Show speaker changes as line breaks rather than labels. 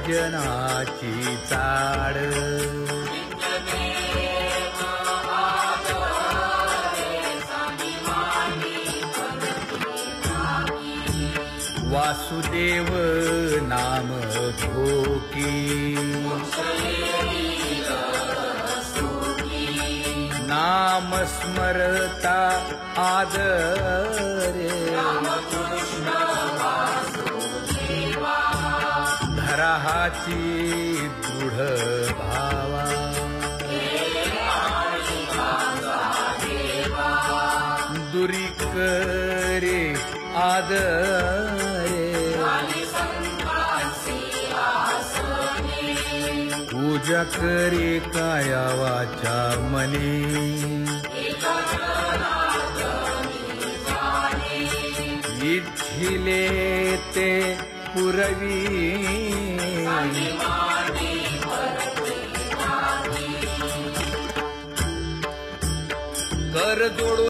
भजनाची चाड वासुदेव नाम घोकी नाम स्मरता आदरे धराहाची दृढ भावा दुरी करे आदरे पूजा करे काया वाचा मने इच्छिले ते पुरवी कर जोडू